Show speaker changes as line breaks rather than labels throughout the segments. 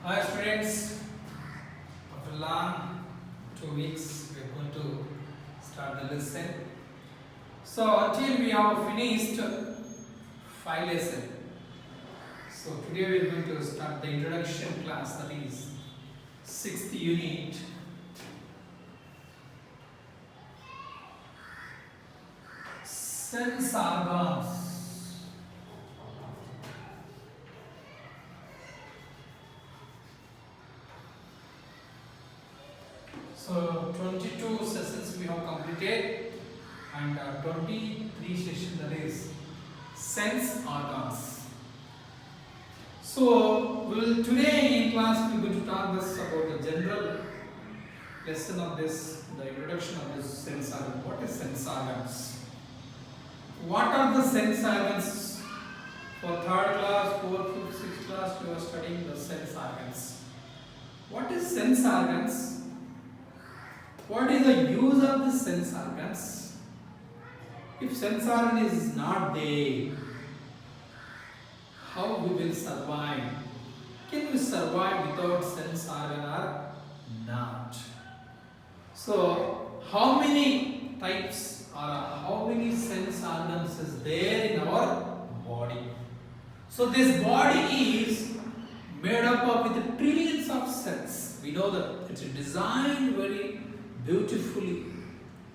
Hi students, after long 2 weeks we are going to start the lesson. So until we have finished 5 lessons. So today we are going to start the introduction class, that is 6th unit. Sense organs. So 22 sessions we have completed and 23 sessions, that is sense organs. So today in class we are going to talk this about the general lesson of this, the introduction of this sense organ. What is sense organs? What are the sense organs? For 3rd class, 4th, 5th, 6th class we are studying the sense organs. What is sense organs? What is the use of the sense organs? If sense organ is not there, how we will survive? Can we survive without sense organ or not? So, how many types or how many sense organs is there in our body? So, this body is made up of with trillions of cells. We know that it's designed very beautifully.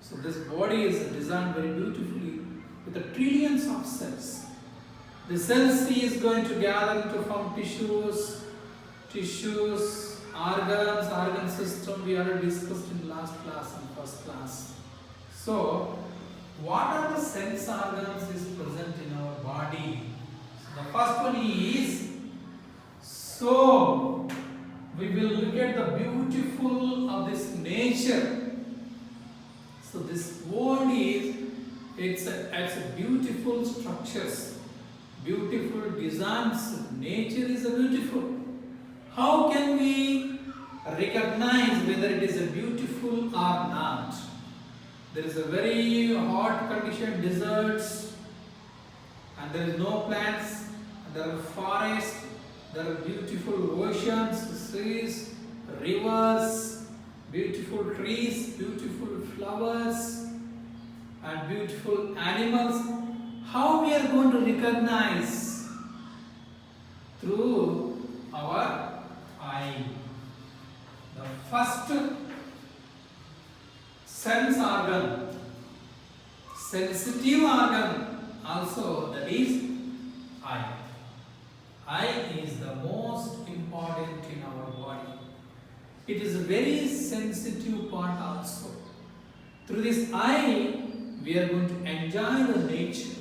So this body is designed very beautifully with the trillions of cells. The cells is going to gather to form tissues, organs, organ system. We already discussed in last class and first class. So what are the sense organs is present in our body? So the first one is, so we will look at the beautiful of this nature. So this world is, it's a beautiful structures, beautiful designs. Nature is a beautiful. How can we recognize whether it is a beautiful or not? There is a very hot condition, deserts, and there is no plants, and there are forests, there are beautiful oceans, seas, rivers, beautiful trees, beautiful flowers, and beautiful animals. How we are going to recognize? Through our eye. The first sense organ, sensitive organ also, that is eye. Eye is the most important in our body. It is a very sensitive part also. Through this eye, we are going to enjoy the nature.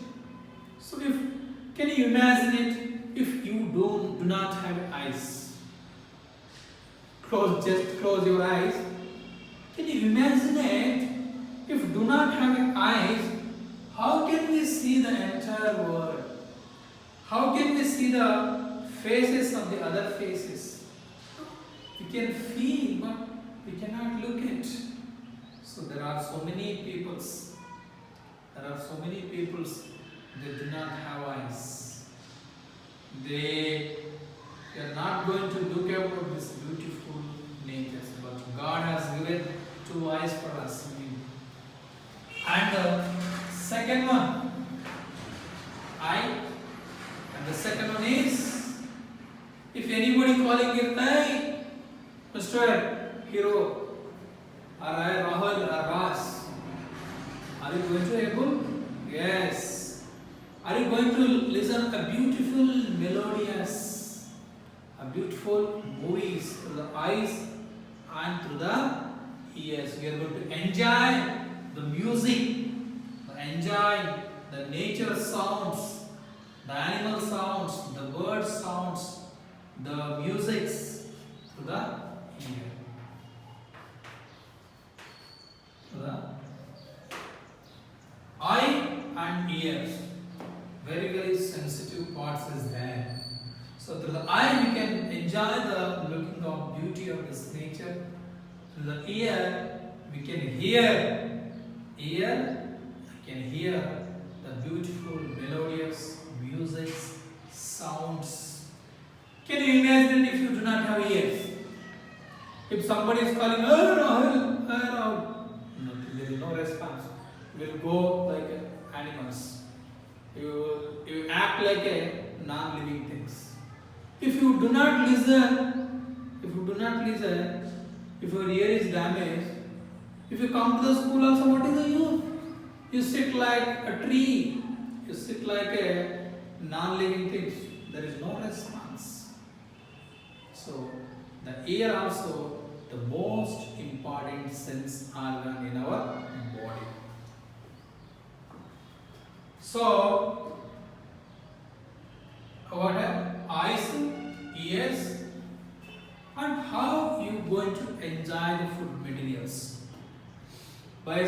So can you imagine it if you do not have eyes? Just close your eyes. Can you imagine it? If you do not have eyes, how can we see the entire world? How can we see the faces of the other faces? We can feel, but we cannot look at. So there are so many peoples. They do not have eyes. They are not going to look at this beautiful nature. But God has given 2 eyes for us. And the second one, eye. And the second one is, if anybody calling it, hey, Mr. Hero, or Rahul, or Ras, are you going to able? Yes. Are you going to listen a beautiful melodious, a beautiful movies through the eyes and through the ears? We are going to enjoy the music, enjoy the nature sounds, the animal sounds, the bird sounds, the musics through the ear. The eye and ears, very sensitive parts is there. So through the eye we can enjoy the looking of beauty of this nature. Through the ear we can hear. The beautiful melodious music, sounds. Can you imagine if you do not have ears? If somebody is calling, "Hey Rahul, hey Rahul," nothing, there is no response. You will go like animals. You act like a non-living things. If you do not listen, if your ear is damaged, if you come to the school also, what is the use? You sit like a tree. You sit like a non-living thing. There is no response. So the ear also the most important sense organ in our body. So what are eyes, ears, and how you going to enjoy the food materials? By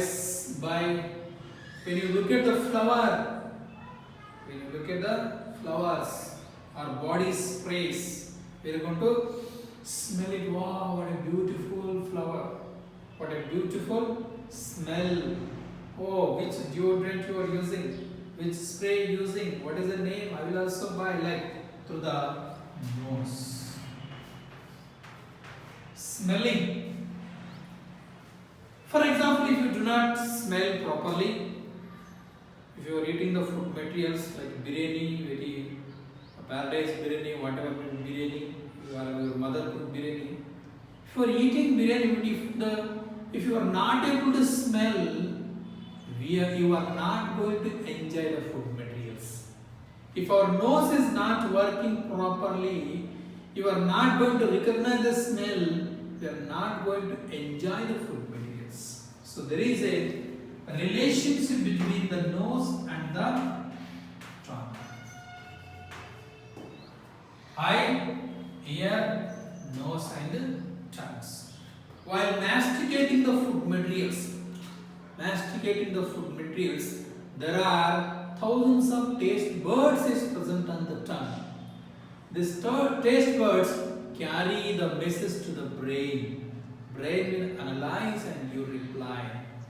when you look at the flower, our body sprays, we are going to smell it. Wow, what a beautiful flower! What a beautiful smell! Oh, which deodorant you are using? Which spray using? What is the name? I will also buy like through the nose. Smelling. For example, if you do not smell properly, if you are eating the food materials like biryani, very paradise biryani, whatever biryani, your mother cooked biryani. If you are eating biryani, if you are not able to smell, you are not going to enjoy the food materials. If our nose is not working properly, you are not going to recognize the smell, you are not going to enjoy the food materials. So there is a relationship between the nose and the tongue. Eye, ear, nose and tongues. While masticating the food materials, there are thousands of taste buds is present on the tongue. These taste buds carry the message to the brain. Brain will analyze and you reply.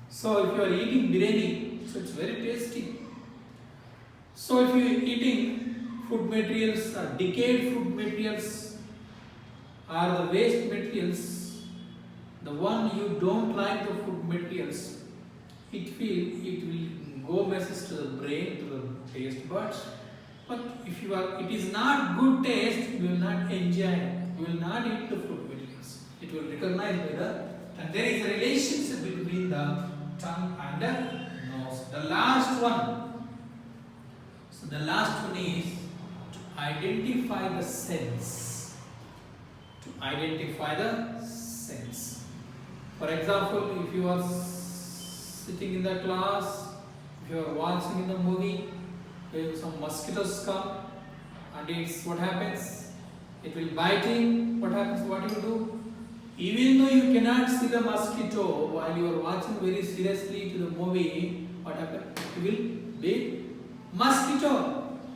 So if you are eating biryani, so it's very tasty. So if you are eating food materials, decayed food materials, or the waste materials, the one you don't like the food materials, it will go message to the brain, to the taste buds. But if it is not good taste, you will not enjoy, you will not eat the food materials. It will recognize by and there is a relationship between the tongue and the nose. The last one. So the last one is to identify the sense. For example, if you are sitting in the class, if you are watching in the movie, if some mosquitoes come and it's what happens? It will biting. What happens? What you do? Even though you cannot see the mosquito while you are watching very seriously to the movie, what happens? It will be mosquito.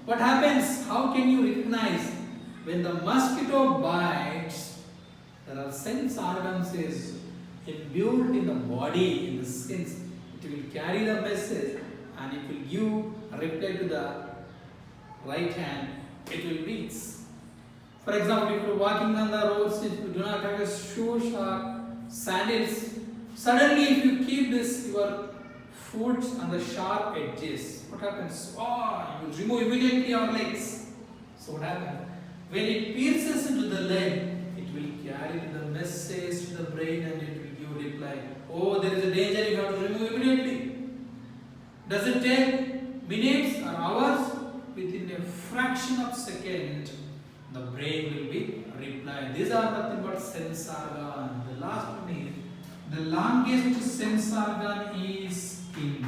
What happens? How can you recognize? When the mosquito bites, there are sense organs is imbued in the body, in the skins. It will carry the message and it will give a reply to the right hand. It will reach. For example, if you are walking on the roads, if you do not have a shoes or sandals, suddenly if you keep your foot on the sharp edges, what happens? Oh, you remove immediately your legs. So what happens? When it pierces into the leg, it will carry the message to the brain and it will give reply. Oh, there is a danger, you have to remove immediately. Does it take minutes or hours? Within a fraction of a second, the brain will be reply. These are nothing but sense organ. The last one is, the longest sense organ is skin.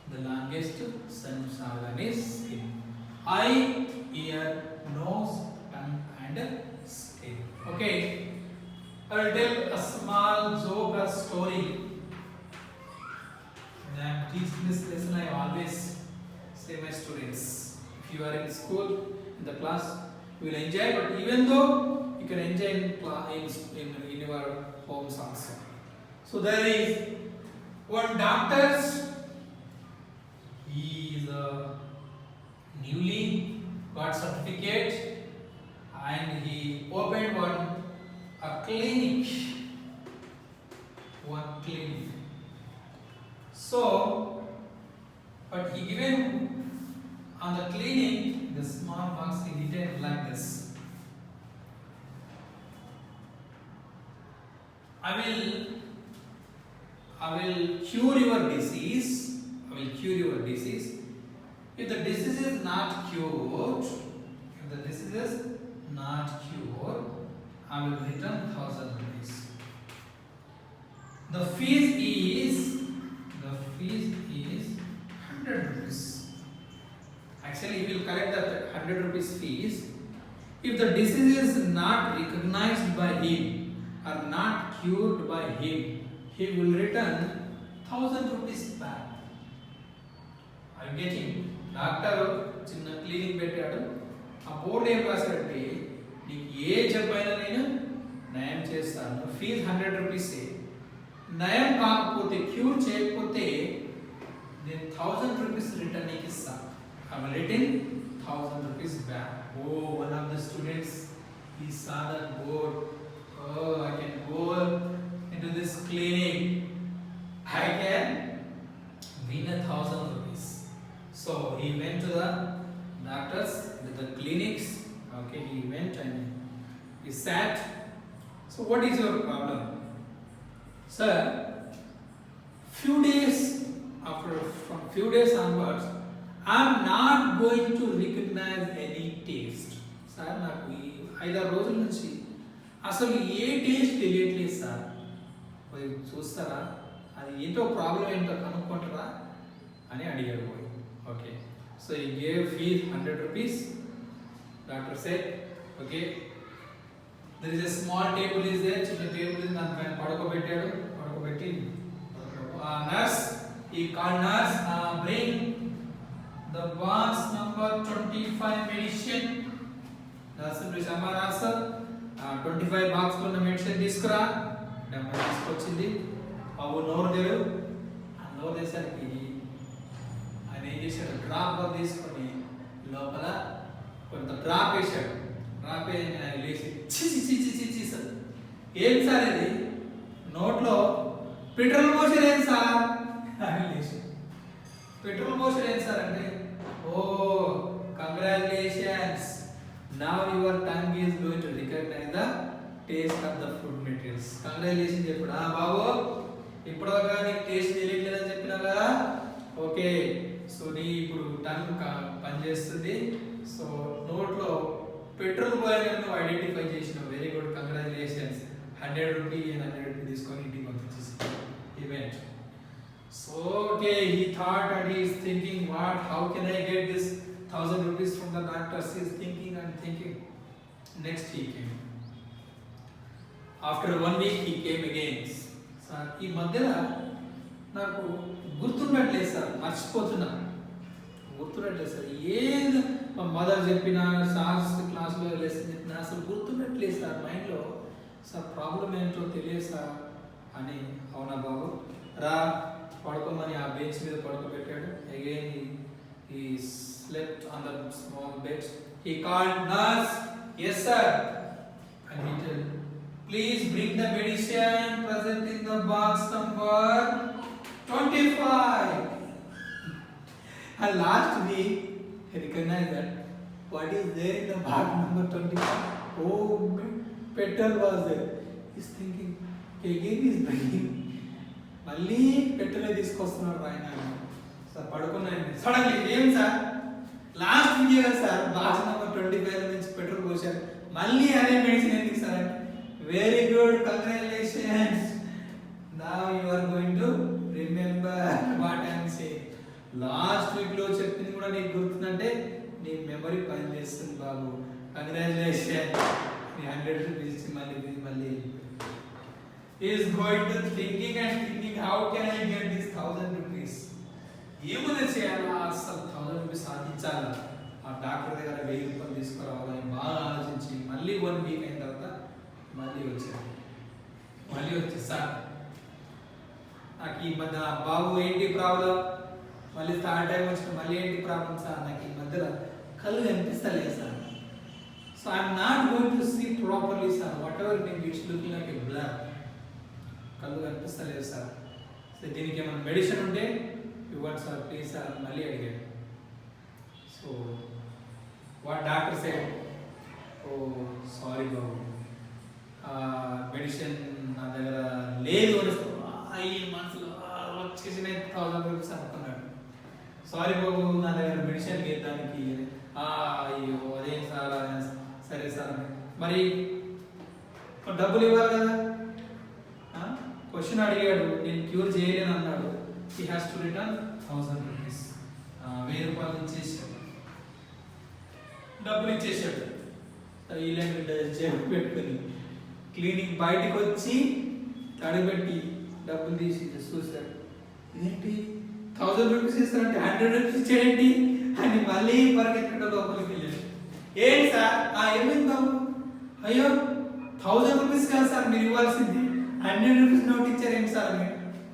The longest sense organ is skin. Eye, ear, nose, tongue and skin. Okay. I will tell a small joke or story. When I am teaching this lesson, I always say my students, if you are in school, in the class, you will enjoy, but even though you can enjoy in your homes also. So there is one doctor, he is newly got certificate and he opened one but he given on the clinic the small box he written like this. I will cure your disease. I will cure your disease. If the disease is not cured, I will return 1,000 rupees. The fees is 100 rupees. Actually, he will collect the 100 rupees fees. If the disease is not recognized by him or not cured by him, he will return 1,000 rupees back. Are you getting? Doctor చిన్న clinic పెట్టాడు. ఆ board ఏం రాశాడంటే నీకు ఏ జబ్బైనా నేను నయం చేస్తాను. Fees 100 rupees. నయం కాకపోతే క్యూర్ చేయకపోతే నేను 1,000 రూపీస్ రిటర్న్ నీకు ఇస్తాను. I will return 1,000 rupees back. Oh, one of the students, he saw that board. Oh, I can go into this clinic. I can win 1,000 rupees. So he went to the doctors, to the clinics. Okay, he went and he sat. So what is your problem? Sir, few days onwards, I am not going to recognize any taste. Sir నాకు ఈ 5-6 రోజుల నుంచి అసలు ఏ taste తెలియట్లేదు sir. చూస్తారా, అది ఏంటో problem ఏంటో కనుక్కుంటారా అని అడిగాడు పోయి. Okay, so he gave fees 100 rupees. Doctor said okay, there is a small table is there. చిన్న టేబుల్ దాని పైన పడుకోబెట్టాడు. పడుకోబెట్టి nurse, he call nurse bring the box number 25 medicine. నర్సు పిలిచామా, నర్సు 25 బాక్స్ లో ఉన్న మెడిసిన్ తీసుకురా. డబ్బా తీసుకొచ్చింది. అవు నోరు తెరు. ఆ నోరు తెసరికి ఆయన ఏం చేశాడు, డ్రాప్ తీసుకొని లోపల కొంత డ్రాప్ వేసాడు. డ్రాప్ లేచి చి సార్, ఏం సార్ ఇది నోట్లో పెట్రోల్ పోసారు ఏం సార్ అని లేచి, పెట్రోల్ పోసారు ఏం సార్ అంటే, oh, congratulations, now your tongue is going to recognize the taste of the food materials. Congratulations చెప్పాడు. బాబు ఇప్పటిదాకా నీకు టేస్ట్ తెలియట్లేదని చెప్పినా కదా, ఓకే, సో నీ ఇప్పుడు టంగ్ పనిచేస్తుంది. సో నోట్లో పెట్రోల్ పోయాలని నువ్వు ఐడెంటిఫై చేసినావు. Very good, congratulations. 100 rupee and 100 rupee తీసుకొని ఇంటికి పంపించేసి event. So okay, he thought and he is thinking, what? How can I get this 1,000 rupees from the doctors? He is thinking and thinking. Next he came. After 1 week he came again. Sir, ఈ మధ్యలో నాకు గుర్తుండట్లేదు sir, మర్చిపోతున్నా. గుర్తుండట్లేదు sir, ఏది మా mother చెప్పిన sirs క్లాస్లో lesson చెప్పిన అసలు గుర్తుండట్లేదు sir మైండ్లో. సార్ ప్రాబ్లం ఏంటో తెలియదు సార్ అని. అవునా బాబు, రా పడుకోమని ఆ బెంచ్ మీద పడుకోబెట్టాడు. Again he slept on the small bed. He called nurse. Yes sir. And he told, please bring the medicine present in the box number 25. And last week he recognized that what is there in the box number 25. Oh, petrol was there. He's thinking, again he is bringing, మళ్ళీ petrol తీసుకొస్తున్నాడు ఆయన. Sir పడుకున్నాను. Suddenly ఏం sir, last video sir box number 25 నుంచి petrol పోసారు, మళ్ళీ అదే medicine ఎందుకు sir అంటే, very good, congratulations, now you are going to remember what I am saying. Last week లో చెప్పింది కూడా నీకు గుర్తుందంటే నీ మెమరీ పని చేస్తుంది బాబు. కంగ్రాచులేషన్, నీ 100 రూపీస్ ఇచ్చి మళ్ళీ is going to thinking and thinking, how can I get this 1,000 rupees? ఏమన్నా చేయాలా, అసలు 1,000 రూపీస్ సాధించాలా, ఆ డాక్టర్ దగ్గర 1000 రూపాయలు తీసుకురావాలని బాగా ఆలోచించి మళ్ళీ 1 వీక్ అయిన తర్వాత మళ్ళీ వచ్చి సార్ నాకు ఈ మధ్య బాబు ఏంటి ప్రాబ్లం, మళ్ళీ థర్డ్ టైం వచ్చిన మళ్ళీ ఏంటి ప్రాబ్లం సార్, నాకు ఈ మధ్యలో కళ్ళు కనిపిస్తలేదు sir. So I'm not going to see properly sir, whatever thing it's looking like a blur. కళ్ళు కనిపిస్తలేదు సార్. సో దీనికి ఏమైనా మెడిసిన్ ఉంటే ఇవ్వండి. ఇవ్వండి సార్ ప్లీజ్ సార్ అని మళ్ళీ అడిగాడు. So what doctor said, oh sorry బాబు, మెడిసిన్ నా దగ్గర లేదు అని అయ్యి మనసులో వచ్చేసిన 1000 రూపీస్ అనుకున్నాడు. సారీ బాబు నా దగ్గర మెడిసిన్ లేదు దానికి. అయ్యో అదేం సార్, సరే సార్ మరి డబ్బులు ఇవ్వాలి కదా. క్వశ్చన్ అడిగాడు, నేను క్యూర్ చేయలేను అన్నాడు. He has to return 1000 rupees. 1000 రూపాయలు ఇచ్చేసాడు, డబ్బులు ఇచ్చేసాడు. ఇలాంటి చేప పెట్టుకుని క్లినిక్ బయటకు వచ్చి తడిపెట్టి డబ్బులు తీసి చూశాడు. ఇదేంటి 1000 రూపీస్ ఇస్తారంటే 100 రూపీస్ ఇచ్చాడేంటి అని మళ్ళీ పరిగెత్తడం లోపలికి వెళ్ళాడు. ఏంటి సార్ ఏమైంది బాబు? అయ్యో 1000 రూపీస్ కాదు సార్ మీరు ఇవ్వాల్సింది, 100 రూపీస్ నోట్ ఇచ్చారేంటి సార్ అని.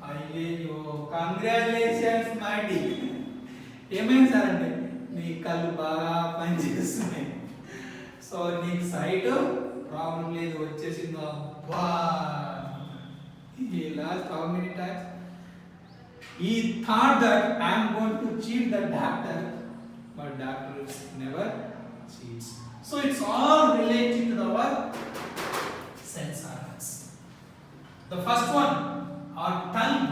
అయ్యో కంగ్రాచులేషన్స్ మై డియర్. ఏమైంది సార్ అంటే నీ కళ్ళు బాగా పనిచేస్తున్నాయి, సో నీకు సైట్ ప్రాబ్లం లేదు వచ్చేసిందో. He lost how many times? He thought that I am going to cheat the doctor, but doctor never cheats. So it's all related to our sense organs. The first one, our tongue.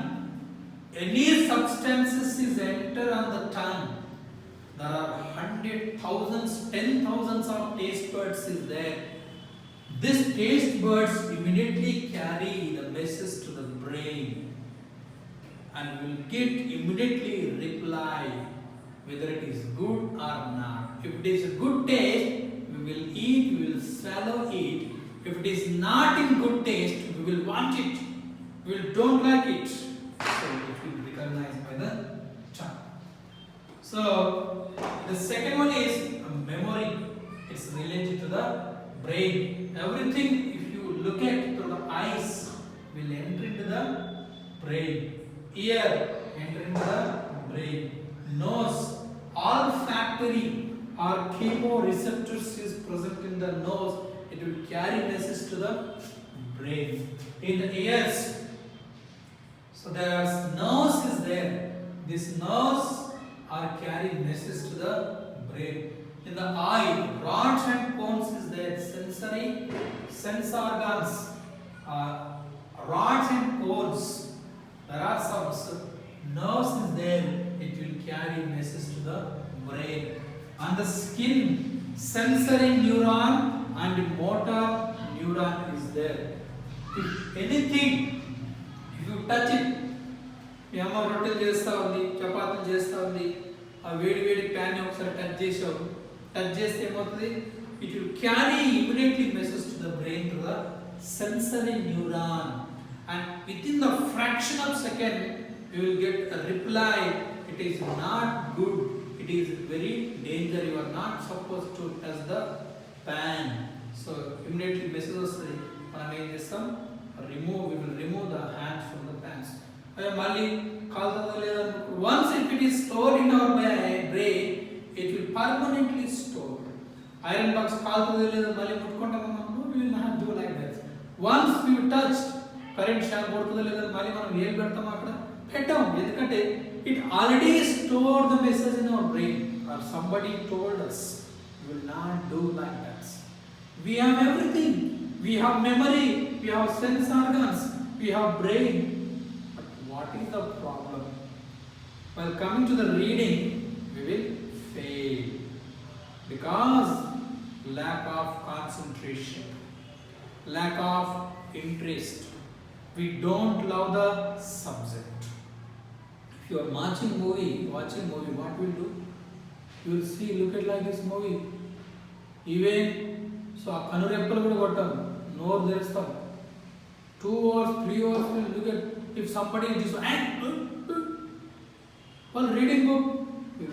Any substances is enter on the tongue. There are 100,000s, 10,000s of taste buds is there. This taste buds immediately carry the message to the brain and will get immediately reply whether it is good or not. If it is a good taste, we will eat, we will swallow it. If it is not in good taste, we will want it, we will don't like it. So it will be recognized by the tongue. So the second one is memory. It's related to the brain. Everything if you look at through the eyes will enter into the brain. Ear enter into the brain. Nose, olfactory or chemoreceptors is present in the nose. It will carry message to the brain. In the ears, so there's nose is there. This nose are carrying message to the brain. In the eye, rods and cones is there. Sensory, sense organs, rods and cones. There are some nerves is there. It will carry message to the brain. On the skin, sensory neuron and motor neuron is there. If anything, if you touch it, మీ అమ్మ రొట్టెలు చేస్తూ ఉంది, చపాతీలు చేస్తూ ఉంది, ఆ వేడి వేడి ప్యాన్ ఒకసారి టచ్ చేసావు, టచ్ చేస్తే ఏమవుతుంది? It will carry immediately message to the brain to the sensory neuron, and within the fraction of second you will get a reply, it is not good, it is very danger, you are not suppose to touch the pan. So immediately message వస్తుంది, మనం ఏం చేస్తాం? We will remove the hands from the pans. మళ్ళీ కాలుతుందో లేదా, once if it is stored in our brain it will permanently store. Iron box కాలుతుందో లేదా మళ్ళీ ముట్టుకుంటామో మనం, we will not do like that. Once we touch, current shock కొడుతుందో లేదా మళ్ళీ మనం ఏం పెడతాం? అక్కడ పెట్టాం, ఎందుకంటే it already store the message in our brain, or somebody told us. We will not do like that. We have everything. We have memory, we have sense organs, we have brain. But what is the problem? While coming to the reading, we will fail because lack of concentration, lack of interest. We don't love the subject. If you are watching movie, what will do? You will see, look at like this movie. Even so, కనురెప్పలు కూడా కొట్టాం, నోరు తెరుస్తాం. 2 hours, 3 hours will look at, if somebody is just while reading book, we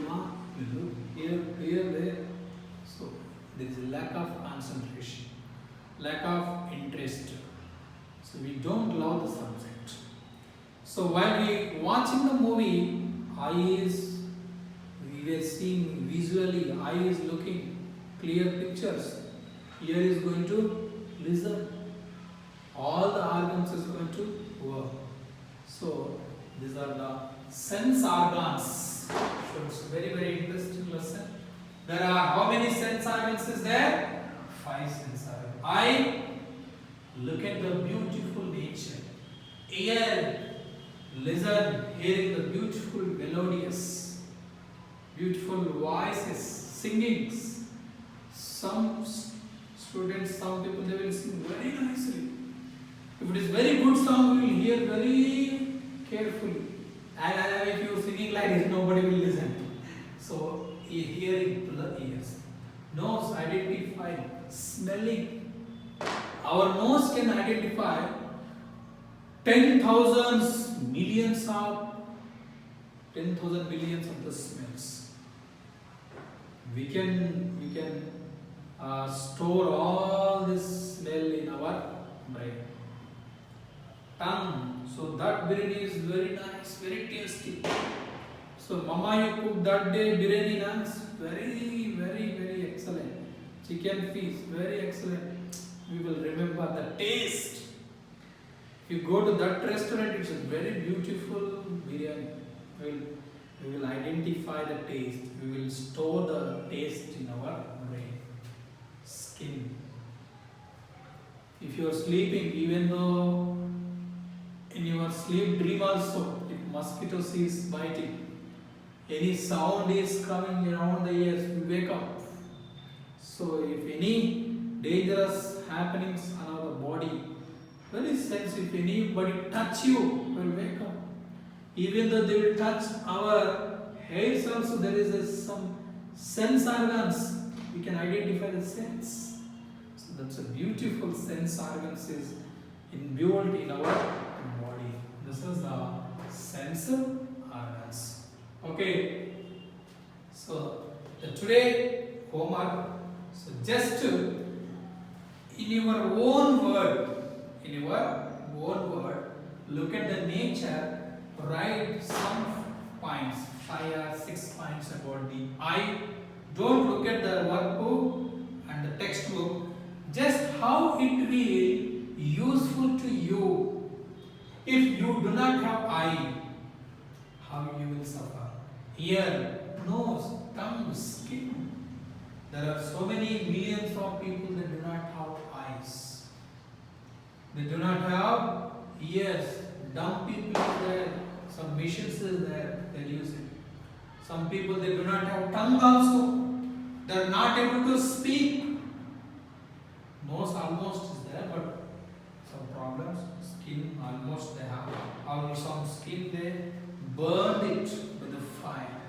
look here, there. So there is a lack of concentration, lack of interest. So we don't love the subject. So while we watching the movie, we were seeing visually, eye is looking clear pictures, ear is going to listen, all the organs is going to work. So these are the sense organs. So it's a very interesting lesson. There are how many sense organs is there? 5 sense organs. Eye, look at the beautiful nature. Ear, listen, hearing the beautiful melodious, beautiful voices, singings. Some students, some people, they will sing very nicely. If it is very good song, we will hear very carefully. And if you are singing like this, nobody will listen. So, hearing to the ears. Nose, identify, smelling. Our nose can identify 10,000 millions of the smells. We can store all this smell in our brain. Tongue, so that biryani is very nice, very tasty. So mama, you cook that day biryani nice, very excellent. Chicken fish, very excellent. We will remember the taste. If you go to that restaurant, it's a very beautiful biryani. We will identify the taste. We will store the taste in our brain. Skin. If you are sleeping, even though in your sleep dream also, if mosquitoes is biting, any sound is coming around the ears, you wake up. So if any dangerous happenings on our body, very sense, if anybody touch you, will wake up. Even though they will touch our hairs also, there is some sense organs. We can identify the sense. So that's a beautiful sense organs is inbuilt in our body. This is the sense organs. Okay. So the today homework. So just in your own word, look at the nature. Write some points, 5 or 6 points about the eye. Don't look at the workbook and the textbook. Just how it will be useful to you. If you do not have eye, how you will suffer? Ear, nose, tongue, skin. There are so many millions of people that do not have eyes. They do not have ears. Dumb people are there. Some machines is there. They use it. Some people, they do not have tongue also. They are not able to speak. Nose almost is there, but some problems. Skin almost they have. Or some skin they burned it with the fire.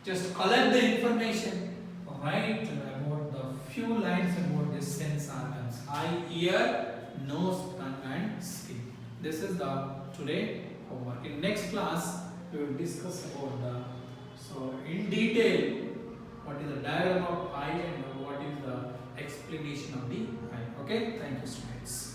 Just collect the information. Write about the few lines about the sense organs. Eye, ear, nose, tongue and skin. This is the today homework. In next class, we will discuss about in detail what is the diagram of eye and what is the explanation of the eye. Okay, thank you, students.